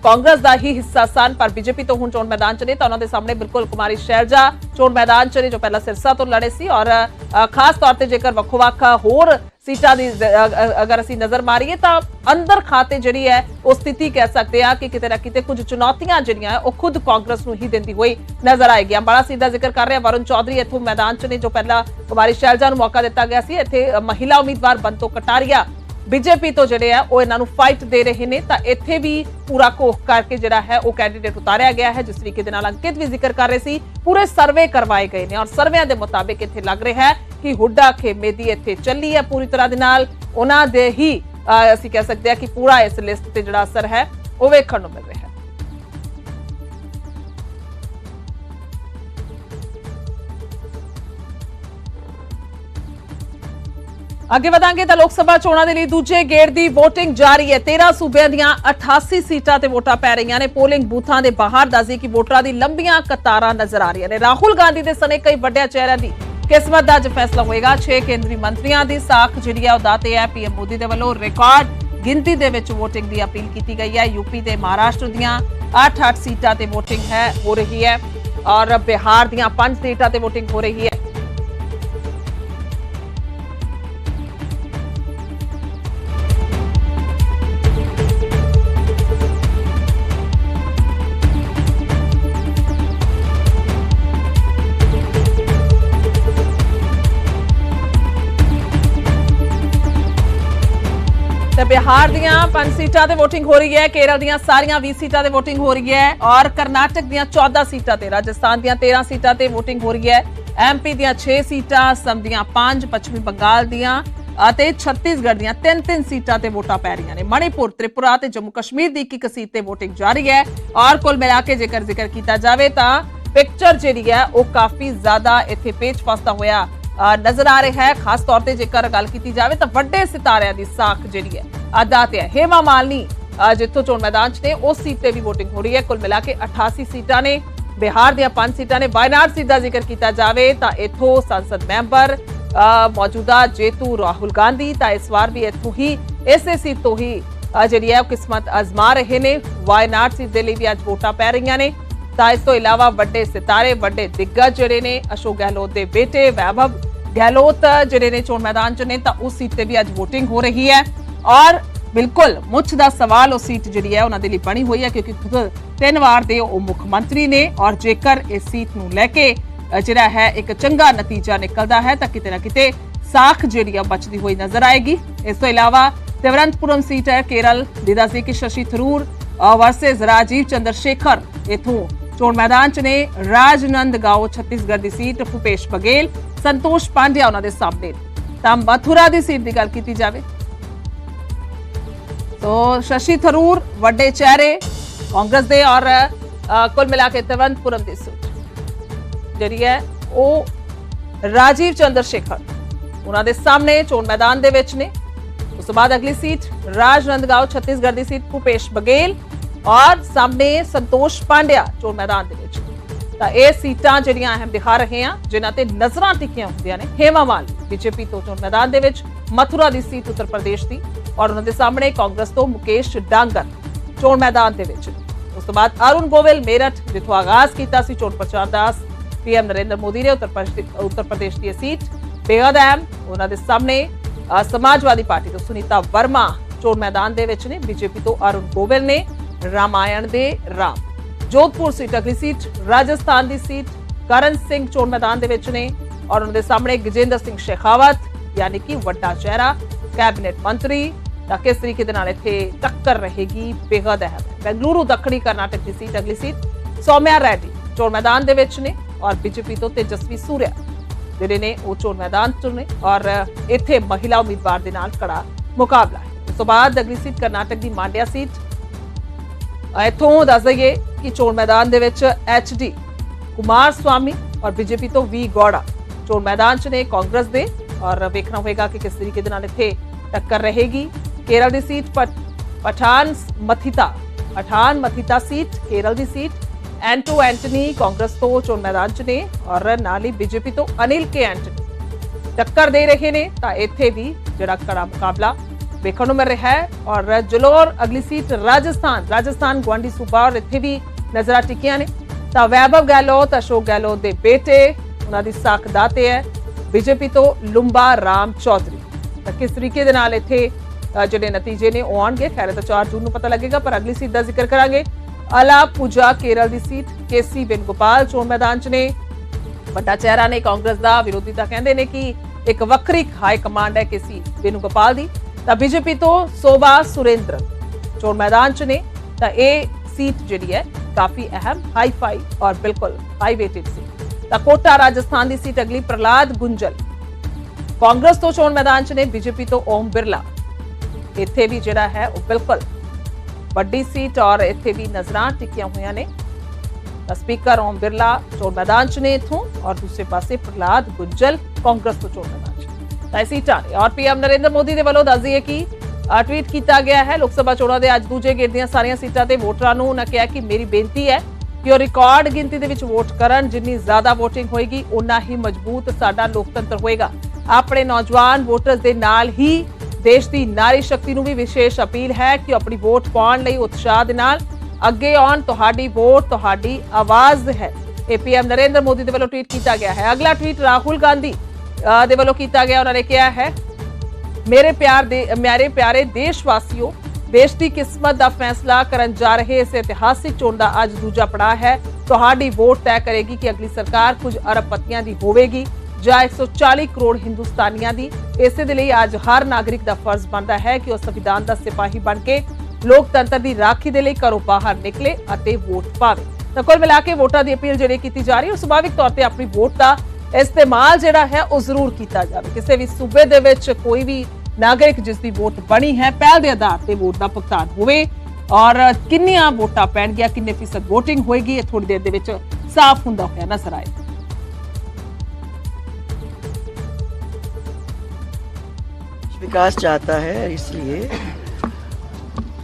कांग्रेस का ही हिस्सा सन पर बीजेपी तो हुण चोण मैदान च ने, तो उन्होंने सामने बिल्कुल कुमारी शैलजा चोण मैदान च ने जो पहला सिरसा तो लड़े सी। और खास तौर पर जेकर ਵੱਖ-ਵੱਖ होर सीटा की अगर असी नजर मारीए तो अंदर खाते जी है वो स्थिति कह सकते हैं कि किते ना किते कुछ चुनौतियां जिहड़ियां है वो खुद कांग्रेस नूं ही देंदी हुई नजर आएगी। अंबाला सीट का जिक्र कर रहे हैं, वरुण चौधरी इत्थों मैदान च ने जो पहला कुमारी शैलजा नूं मौका दिता गया सी। इत्थे महिला उम्मीदवार बंतो कटारिया बीजेपी तो जिहड़े है वो इन्हां नूं फाइट दे रहे ने, तो इत्थे भी पूरा घोख करके जिहड़ा है वो कैंडीडेट उतारिया गया है। जिस तरीके दे नाल अंकित भी जिक्र कर रहे सी, पूरे सर्वे करवाए गए ने और सर्वेयां दे मुताबिक इत्थे लग रहा है कि हुड्डा खेमे दी इत्थे चली है पूरी तरह दे नाल। उन्हां दे ही असीं कह सकते हैं कि पूरा इस लिस्ट ते जिहड़ा असर है वो वेखण नूं मिल रहा है। ਅੱਗੇ ਵਧਾਂਗੇ ਤਾਂ ਲੋਕ ਸਭਾ ਚੋਣਾਂ ਦੇ ਲਈ ਦੂਜੇ ਗੇੜ ਦੀ VOTING ਜਾਰੀ ਹੈ। 13 ਸੂਬਿਆਂ ਦੀਆਂ 88 ਸੀਟਾਂ ਤੇ ਵੋਟਾਂ ਪੈ ਰਹੀਆਂ ਨੇ। ਪੋਲਿੰਗ ਬੂਥਾਂ ਦੇ ਬਾਹਰ ਦੱਸਦੀ ਕਿ ਵੋਟਰਾਂ ਦੀ ਲੰਬੀਆਂ ਕਤਾਰਾਂ ਨਜ਼ਰ ਆ ਰਹੀਆਂ ਨੇ। ਰਾਹੁਲ ਗਾਂਧੀ ਦੇ ਸਣੇ ਕਈ ਵੱਡੇ ਚਿਹਰਿਆਂ ਦੀ किस्मत ਦਾ ਅੱਜ ਫੈਸਲਾ ਹੋਏਗਾ। 6 ਕੇਂਦਰੀ ਮੰਤਰੀਆਂ ਦੀ ਸਾਖ ਜਿਹੜੀ ਹੈ ਉਹ ਦਾਤੇ ਹੈ। ਪੀਐਮ ਮੋਦੀ ਦੇ ਵੱਲੋਂ ਰਿਕਾਰਡ ਗਿਣਤੀ ਦੇ ਵਿੱਚ VOTING ਦੀ ਅਪੀਲ ਕੀਤੀ ਗਈ ਹੈ। यूपी ਤੇ ਮਹਾਰਾਸ਼ਟਰ ਦੀਆਂ 8-8 ਸੀਟਾਂ ਤੇ VOTING ਹੋ ਰਹੀ ਹੈ ਔਰ ਬਿਹਾਰ ਦੀਆਂ 5 ਸੀਟਾਂ ਤੇ VOTING ਹੋ ਰਹੀ ਹੈ। ਤੇ ਬਿਹਾਰ ਦੀਆਂ 5 ਸੀਟਾਂ ਤੇ VOTING ਹੋ ਰਹੀ ਹੈ। ਕੇਰਲ ਦੀਆਂ ਸਾਰੀਆਂ 20 ਸੀਟਾਂ ਤੇ VOTING ਹੋ ਰਹੀ ਹੈ ਔਰ ਕਰਨਾਟਕ ਦੀਆਂ 14 ਸੀਟਾਂ ਤੇ, ਰਾਜਸਥਾਨ ਦੀਆਂ 13 ਸੀਟਾਂ ਤੇ VOTING ਹੋ ਰਹੀ ਹੈ। MP ਦੀਆਂ 6 ਸੀਟਾਂ, ਅਸਮ ਦੀਆਂ 5, ਪੱਛਮੀ ਬੰਗਾਲ ਦੀਆਂ ਅਤੇ ਛੱਤੀਸਗੜ੍ਹ ਦੀਆਂ 3-3 ਸੀਟਾਂ ਤੇ ਵੋਟਾਂ ਪੈ ਰਹੀਆਂ ਨੇ। ਮਣੀਪੁਰ, ਤ੍ਰਿਪੁਰਾ ਤੇ ਜੰਮੂ ਕਸ਼ਮੀਰ ਦੀ ਇੱਕ ਸੀਟ ਤੇ VOTING ਜਾਰੀ ਹੈ ਔਰ ਕੁੱਲ ਮਿਲਾ ਕੇ ਜੇਕਰ ਜ਼ਿਕਰ ਕੀਤਾ ਜਾਵੇ ਤਾਂ ਪਿਕਚਰ ਜਿਹੜੀ ਹੈ ਉਹ ਕਾਫੀ ਜ਼ਿਆਦਾ ਇੱਥੇ ਪੇਚ ਫਸਦਾ ਹੋਇਆ ਨਜ਼ਰ ਆ ਰਿਹਾ ਹੈ। ਖਾਸ ਤੌਰ ਤੇ ਜੇਕਰ ਗੱਲ ਕੀਤੀ ਜਾਵੇ ਤਾਂ ਵੱਡੇ ਸਿਤਾਰਿਆਂ ਦੀ ਸਾਖ ਜਿਹੜੀ ਹੈ ਅਦਾ ਤੇ ਹੈ। ਹੇਮਾ ਮਾਲਿਨੀ ਜਿੱਥੋਂ ਚੋਣ ਮੈਦਾਨ 'ਚ ਨੇ ਉਸ ਸੀਟ ਤੇ ਵੀ VOTING ਹੋ ਰਹੀ ਹੈ। ਕੁੱਲ ਮਿਲਾ ਕੇ 88 ਸੀਟਾਂ ਨੇ। ਬਿਹਾਰ ਦੀਆਂ 5 ਸੀਟਾਂ ਨੇ। ਵਾਇਨਾਡ ਸੀਟ ਦਾ ਜ਼ਿਕਰ ਕੀਤਾ ਜਾਵੇ ਤਾਂ ਇੱਥੋਂ ਸੰਸਦ ਮੈਂਬਰ ਮੌਜੂਦਾ ਜੇਤੂ ਰਾਹੁਲ ਗਾਂਧੀ ਤਾਂ ਇਸ ਵਾਰ ਵੀ ਇੱਥੋਂ ਹੀ ਇਸੇ ਸੀਟ ਤੋਂ ਹੀ ਜਿਹੜੀ ਹੈ ਉਹ ਕਿਸਮਤ ਅਜ਼ਮਾ ਰਹੇ ਨੇ। ਵਾਇਨਾਡ ਸੀਟ ਦੇ ਲਈ ਵੀ ਅੱਜ ਵੋਟਾਂ ਪੈ ਰਹੀਆਂ ਨੇ। ਤਾਂ ਇਸ ਤੋਂ ਇਲਾਵਾ ਵੱਡੇ ਸਿਤਾਰੇ, ਵੱਡੇ ਦਿੱਗਜ ਜਿਹੜੇ ਨੇ, ਅਸ਼ੋਕ ਗਹਿਲੋਤ ਦੇ ਬੇਟੇ ਵੈਭਵ ਗਹਿਲੋਤ ਜਿਹੜੇ ਨੇ ਚੋਣ ਮੈਦਾਨ 'ਚ ਨੇ ਤਾਂ ਉਸ ਸੀਟ ਤੇ ਵੀ ਅੱਜ VOTING ਹੋ ਰਹੀ ਹੈ ਔਰ ਬਿਲਕੁਲ ਮੁੱਛ ਦਾ ਸਵਾਲ ਉਹ ਸੀਟ ਜਿਹੜੀ ਹੈ ਉਹਨਾਂ ਦੇ ਲਈ ਬਣੀ ਹੋਈ ਹੈ ਕਿਉਂਕਿ ਖੁਦ 3 ਵਾਰ ਦੇ ਉਹ ਮੁੱਖ ਮੰਤਰੀ ਨੇ ਔਰ ਜੇਕਰ ਇਸ ਸੀਟ ਨੂੰ ਲੈ ਕੇ ਜਿਹੜਾ ਹੈ ਇੱਕ ਚੰਗਾ ਨਤੀਜਾ ਨਿਕਲਦਾ ਹੈ ਤਾਂ ਕਿਤੇ ਨਾ ਕਿਤੇ ਸਾਖ ਜਿਹੜੀ ਆ ਬਚਦੀ ਹੋਈ ਨਜ਼ਰ ਆਏਗੀ। ਇਸ ਤੋਂ ਇਲਾਵਾ ਤਿਰਵਨੰਤਪੁਰਮ ਸੀਟ ਹੈ ਕੇਰਲ ਦੀ, ਦੱਸਦੀ ਕਿ ਸ਼ਸ਼ੀ ਥਰੂਰ ਵਰਸਸ ਰਾਜੀਵ ਚੰਦਰ ਸ਼ੇਖਰ ਇਥੋਂ ਚੋਣ ਮੈਦਾਨ 'ਚ ਨੇ। ਰਾਜਨੰਦਗਾਂਵ ਛੱਤੀਸਗੜ੍ਹ ਦੀ ਸੀਟ ਭੂਪੇਸ਼ ਬਘੇਲ, ਸੰਤੋਸ਼ ਪਾਂਡਿਆ ਉਹਨਾਂ ਦੇ ਸਾਹਮਣੇ। ਤਾਂ ਮਥੁਰਾ ਦੀ ਸੀਟ ਦੀ ਗੱਲ ਕੀਤੀ ਜਾਵੇ तो शशि थरूर ਵੱਡੇ ਚਿਹਰੇ ਕਾਂਗਰਸ ਦੇ ਔਰ ਕੁੱਲ ਮਿਲਾ ਕੇ ਤਿਰਵਨੰਤਪੁਰਮ ਦੀ ਸੀਟ ਜਿਹੜੀ ਹੈ ਉਹ ਰਾਜੀਵ ਚੰਦਰ ਸ਼ੇਖਰ ਉਹਨਾਂ ਦੇ ਸਾਹਮਣੇ ਚੋਣ ਮੈਦਾਨ ਦੇ ਵਿੱਚ ਨੇ। ਉਸ ਤੋਂ ਬਾਅਦ ਅਗਲੀ ਸੀਟ ਰਾਜਨੰਦਗਾਂਵ ਛੱਤੀਸਗੜ੍ਹ ਦੀ ਸੀਟ ਭੂਪੇਸ਼ ਬਘੇਲ ਔਰ ਸਾਹਮਣੇ ਸੰਤੋਸ਼ ਪਾਂਡਿਆ ਚੋਣ ਮੈਦਾਨ ਦੇ ਵਿੱਚ। ਤਾਂ ਇਹ ਸੀਟਾਂ ਜਿਹੜੀਆਂ ਅਹਿਮ ਦਿਖਾ ਰਹੇ ਆ ਜਿਨ੍ਹਾਂ ਤੇ ਨਜ਼ਰਾਂ ਟਿਕੀਆਂ ਹੁੰਦੀਆਂ ਨੇ। ਹੇਮਾ ਮਾਲਿਨੀ ਬੀਜੇਪੀ ਤੋਂ ਚੋਣ ਮੈਦਾਨ ਦੇ ਵਿੱਚ, ਮਥੁਰਾ ਦੀ ਸੀਟ ਉੱਤਰ ਪ੍ਰਦੇਸ਼ ਦੀ ਔਰ ਉਹਨਾਂ ਦੇ ਸਾਹਮਣੇ ਕਾਂਗਰਸ ਤੋਂ ਮੁਕੇਸ਼ ਡਾਂਗਰ ਚੋਣ ਮੈਦਾਨ ਦੇ ਵਿੱਚ। ਉਸ ਤੋਂ ਬਾਅਦ ਅਰੁਣ ਗੋਵਿਲ ਮੇਰਠ ਜਿੱਥੋਂ ਆਗਾਜ਼ ਕੀਤਾ ਸੀ ਚੋਣ ਪ੍ਰਚਾਰ ਦਾ PM ਨਰਿੰਦਰ ਮੋਦੀ ਨੇ ਉੱਤਰ ਪ੍ਰਦੇਸ਼ ਦੀ ਸੀਟ ਬੇहद ਅਹਿਮ। ਉਹਨਾਂ ਦੇ ਸਾਹਮਣੇ ਸਮਾਜਵਾਦੀ ਪਾਰਟੀ ਤੋਂ ਸੁਨੀਤਾ ਵਰਮਾ ਚੋਣ ਮੈਦਾਨ ਦੇ ਵਿੱਚ ਨੇ। ਬੀਜੇਪੀ ਤੋਂ ਅਰੁਣ ਗੋਵਿਲ ਨੇ, ਰਾਮਾਇਣ ਦੇ ਰਾਮ। जोधपुर सीट अगली सीट, राजस्थान की सीट करण सिंह चोण मैदान दे विच ने और उनके सामने गजेंद्र सिंह शेखावत यानी कि वड्डा चेहरा कैबिनेट मंत्री। किस तरीके दे नाल इत्थे टक्कर रहेगी बेहद अहम है। बेंगलुरु दक्षिणी कर्नाटक की सीट अगली सीट सौम्या रेड्डी चोण मैदान दे विच ने और बीजेपी तो तेजस्वी सूर्या जिहड़े ने वो चोण मैदान च ने और इत्थे महिला उम्मीदवार दे नाल कड़ा मुकाबला है। उस तो बाद अगली सीट कर्नाटक की मांड्या सीट। इत्थों दस दईए कि चोण मैदान दे विच HD कुमार स्वामी और बीजेपी तो V गौड़ा चोण मैदान च ने कांग्रेस दे और वेखना होगा कि किस तरीके दे नाल इत्थे टक्कर रहेगी। केरल दी सीट पठान मथिता सीट केरल दी सीट। एंटो एंटनी कांग्रेस तो चोण मैदान च ने और नाल ही बीजेपी तो अनिल के एंटनी टक्कर दे रहे ने। तां इत्थे भी जिहड़ा कड़ा मुकाबला देखने मिल रहा है। और जलोर अगली सीट राजस्थान गुआंढी सूबा और इत्थे भी नजर टिकियां ने। तां वैभव गहलोत अशोक गहलोत दे बेटे उन्हां दी साख दाते है। बीजेपी तो लुंबा राम चौधरी। तां किस तरीके दे नाल इत्थे जिहड़े नतीजे ने वो आउणगे खैर तां 4 जून नूं पता लगेगा। पर अगली सीट दा जिक्र करांगे अलापुजा केरल दी सीट KC वेणुगोपाल चोण मैदान च ने। वड्डा चेहरा ने कांग्रेस दा, विरोधी तां कहंदे ने कि एक वक्री हाई कमांड है KC वेणुगोपाल दी। ਤਾਂ बीजेपी तो शोभा सुरेंद्र चोण मैदान च ने। ਤਾਂ ਇਹ सीट जिहड़ी है काफी अहम, हाई फाई और बिल्कुल हाई वेटेड सीट। ਤਾਂ कोटा राजस्थान की सीट अगली प्रहलाद गुंजल कांग्रेस तो चोण मैदान च ने। बीजेपी तो ओम बिरला इत्थे भी जिहड़ा है वो बिल्कुल वड्डी सीट और इत्थे भी नजरां टिकियां होईयां ने। ਤਾਂ स्पीकर ओम बिरला चोण मैदान च ने इत्थों और दूसरे पासे प्रहलाद गुंजल कांग्रेस तो चोण मैदान च। सीटां ने और PM नरेंद्र मोदी दे वल्लों दस दईए कि ट्वीट किया गया है लोक सभा चोणां दे अज दूजे गेड़ दीआं सारीआं सीटां ते वोटरां नूं उन्हां कहा कि मेरी बेनती है ਕਿ ਉਹ ਰਿਕਾਰਡ ਗਿਣਤੀ ਦੇ ਵਿੱਚ ਵੋਟ ਕਰਨ। ਜਿੰਨੀ ਜ਼ਿਆਦਾ VOTING ਹੋਏਗੀ ਉਨਾ ਹੀ ਮਜ਼ਬੂਤ ਸਾਡਾ ਲੋਕਤੰਤਰ ਹੋਏਗਾ। ਆਪਣੇ ਨੌਜਵਾਨ ਵੋਟਰਸ ਦੇ ਨਾਲ ਹੀ ਦੇਸ਼ ਦੀ ਨਾਰੀ ਸ਼ਕਤੀ ਨੂੰ ਵੀ ਵਿਸ਼ੇਸ਼ ਅਪੀਲ ਹੈ ਕਿ ਉਹ ਆਪਣੀ ਵੋਟ ਪਾਉਣ ਲਈ ਉਤਸ਼ਾਹ ਦੇ ਨਾਲ ਅੱਗੇ ਆਉਣ। ਤੁਹਾਡੀ ਵੋਟ ਤੁਹਾਡੀ ਆਵਾਜ਼ ਹੈ। ਇਹ PM ਨਰਿੰਦਰ ਮੋਦੀ ਦੇ ਵੱਲੋਂ ਟਵੀਟ ਕੀਤਾ ਗਿਆ ਹੈ। ਅਗਲਾ ਟਵੀਟ ਰਾਹੁਲ ਗਾਂਧੀ ਦੇ ਵੱਲੋਂ ਕੀਤਾ ਗਿਆ। ਉਹਨਾਂ ਨੇ ਕਿਹਾ ਹੈ, ਮੇਰੇ ਪਿਆਰੇ ਦੇਸ਼ ਵਾਸੀਓ, ਦੇਸ਼ ਦੀ ਕਿਸਮਤ ਦਾ ਫੈਸਲਾ ਕਰਨ ਜਾ ਰਹੇ ਇਸ ਇਤਿਹਾਸਿਕ ਚੋਣ ਦਾ ਅੱਜ ਦੂਜਾ ਪੜਾਅ ਹੈ। ਤੁਹਾਡੀ ਵੋਟ ਤੈਅ ਕਰੇਗੀ ਕਿ ਅਗਲੀ ਸਰਕਾਰ ਕੁਝ ਅਰਬਪਤੀਆਂ ਦੀ ਹੋਵੇਗੀ ਜਾਂ 140 ਕਰੋੜ ਹਿੰਦੁਸਤਾਨੀਆਂ ਦੀ। ਇਸੇ ਦੇ ਲਈ ਅੱਜ ਹਰ ਨਾਗਰਿਕ ਦਾ ਫਰਜ਼ ਬਣਦਾ ਹੈ ਕਿ ਉਹ ਸੰਵਿਧਾਨ ਦਾ ਸਿਪਾਹੀ ਬਣ ਕੇ ਲੋਕਤੰਤਰ ਦੀ ਰਾਖੀ ਦੇ ਲਈ ਘਰੋਂ ਬਾਹਰ ਨਿਕਲੇ ਅਤੇ ਵੋਟ ਪਾਵੇ। ਤਾਂ ਕੁੱਲ ਮਿਲਾ ਕੇ ਵੋਟਾਂ ਦੀ ਅਪੀਲ ਜਿਹੜੀ ਕੀਤੀ ਜਾ ਰਹੀ ਹੈ, ਸੁਭਾਵਿਕ ਤੌਰ ਤੇ ਆਪਣੀ ਵੋਟ ਦਾ ਇਸਤੇਮਾਲ ਜਿਹੜਾ ਹੈ ਉਹ ਜ਼ਰੂਰ ਕੀਤਾ ਜਾਵੇ। ਕਿਸੇ ਵੀ ਸੂਬੇ ਦੇ ਵਿੱਚ ਕੋਈ ਵੀ ਨਾਗਰਿਕ ਜਿਸ ਦੀ ਵੋਟ ਬਣੀ ਹੈ, ਪਹਿਲ ਦੇ ਆਧਾਰ ਤੇ ਵੋਟ ਦਾ ਭੁਗਤਾਨ ਹੋਵੇ ਔਰ ਕਿੰਨੀਆਂ ਵੋਟਾਂ ਪੈਣਗੀਆਂ, ਕਿੰਨੇ ਫੀਸਦ VOTING ਹੋਏਗੀ, ਇਹ ਥੋੜੀ ਦੇਰ ਦੇ ਵਿੱਚ ਸਾਫ਼ ਹੁੰਦਾ ਹੋਇਆ ਨਜ਼ਰ ਆਏਗਾ। विकास चाहता है, इसलिए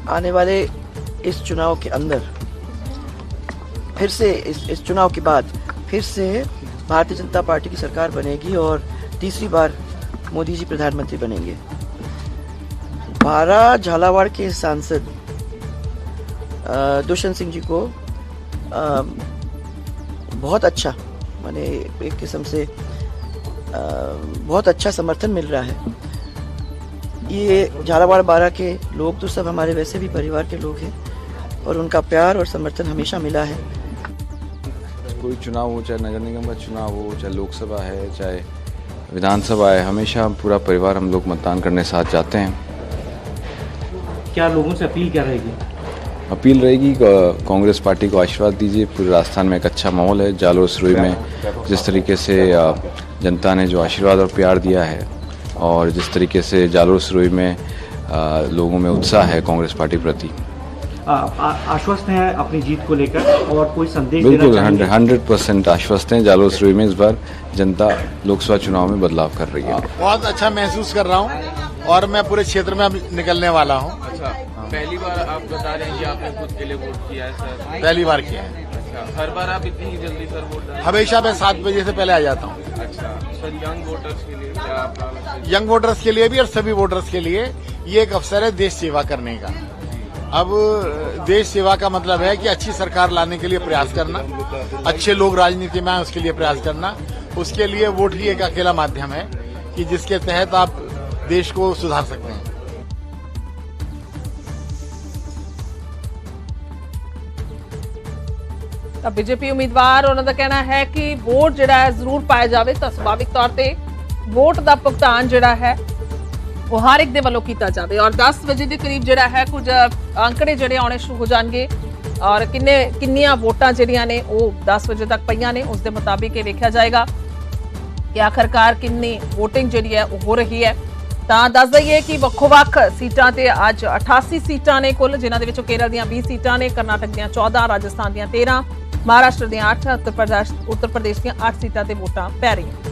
आने वाले इस चुनाव के अंदर फिर से इस चुनाव के बाद फिर से भारतीय जनता पार्टी की सरकार बनेगी और तीसरी बार मोदी जी प्रधानमंत्री बनेंगे। बारा झालावाड़ के सांसद दुष्यंत सिंह जी को बहुत अच्छा, माने एक किस्म से बहुत अच्छा समर्थन मिल रहा है। ये झालावाड़ बारा के लोग तो सब हमारे वैसे भी परिवार के लोग हैं और उनका प्यार और समर्थन हमेशा मिला है। कोई चुनाव हो, चाहे नगर निगम का चुनाव हो, चाहे लोकसभा है, चाहे विधानसभा है, हमेशा पूरा परिवार हम लोग मतदान करने साथ जाते हैं। क्या लोगों से अपील क्या रहेगी? अपील रहेगी कांग्रेस पार्टी को आशीर्वाद दीजिए। पूरे राजस्थान में एक अच्छा माहौल है। जालोर सुरई में जिस तरीके से जनता ने जो आशीर्वाद और प्यार दिया है और जिस तरीके से जालोर सुरई में लोगों में उत्साह है कांग्रेस पार्टी प्रति, आश्वस्त हैं अपनी जीत को लेकर और कोई संदेश बिल्कुल 100% आश्वस्त हैं। जालोर सुरई में इस बार जनता लोकसभा चुनाव में बदलाव कर रही है। बहुत अच्छा महसूस कर रहा हूँ और मैं पूरे क्षेत्र में अब निकलने वाला हूँ। अच्छा, पहली बार आप बता रहे हैं कि आपने खुद के लिए वोट किया है सर? पहली बार किया है। अच्छा, हर बार आप इतनी जल्दी सर वोट डालते हैं? हमेशा मैं 7 बजे से पहले आ जाता हूँ। अच्छा सर, यंग वोटर्स के लिए क्या आप? यंग वोटर्स के लिए भी और सभी वोटर्स के लिए ये एक अवसर है देश सेवा करने का। अब देश सेवा का मतलब है कि अच्छी सरकार लाने के लिए प्रयास करना, अच्छे लोग राजनीति में आए उसके लिए प्रयास करना। उसके लिए वोट ही एक अकेला माध्यम है कि जिसके तहत आप देश को सुधार सकते हैं। ਤਾਂ ਬੀਜੇਪੀ ਉਮੀਦਵਾਰ ਉਹਨਾਂ ਦਾ ਕਹਿਣਾ ਹੈ ਕਿ ਵੋਟ ਜਿਹੜਾ ਹੈ ਜ਼ਰੂਰ ਪਾਇਆ ਜਾਵੇ। ਤਾਂ ਸੁਭਾਵਿਕ ਤੌਰ ਤੇ ਵੋਟ ਦਾ ਭੁਗਤਾਨ ਜਿਹੜਾ ਹੈ ਉਹ ਹਰ ਇੱਕ ਦੇ ਵੱਲੋਂ ਕੀਤਾ ਜਾਵੇ ਔਰ 10 ਵਜੇ ਦੇ ਕਰੀਬ ਜਿਹੜਾ ਹੈ ਕੁਝ ਅੰਕੜੇ ਜਿਹੜੇ ਆਉਣੇ ਸ਼ੁਰੂ ਹੋ ਜਾਣਗੇ ਔਰ ਕਿੰਨੀਆਂ ਵੋਟਾਂ ਜਿਹੜੀਆਂ ਨੇ ਉਹ 10 ਵਜੇ ਤੱਕ ਪਈਆਂ ਨੇ, ਉਸ ਦੇ ਮੁਤਾਬਿਕ ਇਹ ਵੇਖਿਆ ਜਾਏਗਾ ਕਿ ਆਖਰਕਾਰ ਕਿੰਨੀ VOTING ਜਿਹੜੀ ਹੈ ਉਹ ਹੋ ਰਹੀ ਹੈ। ਤਾਂ ਦੱਸ ਦਈਏ ਕਿ ਵੱਖੋ-ਵੱਖ ਸੀਟਾਂ ਤੇ ਅੱਜ 88 ਸੀਟਾਂ ਨੇ ਕੁੱਲ, ਜਿਨ੍ਹਾਂ ਦੇ ਵਿੱਚੋਂ ਕੇਰਲ ਦੀਆਂ 20 ਸੀਟਾਂ ਨੇ, ਕਰਨਾਟਕ ਦੀਆਂ 14, ਰਾਜਸਥਾਨ ਦੀਆਂ 13, ਮਹਾਰਾਸ਼ਟਰ ਦੀਆਂ 8, ਉੱਤਰ ਪ੍ਰਦੇਸ਼ ਦੀਆਂ 8 ਸੀਟਾਂ ਤੇ ਵੋਟਾਂ ਪੈ ਰਹੀਆਂ।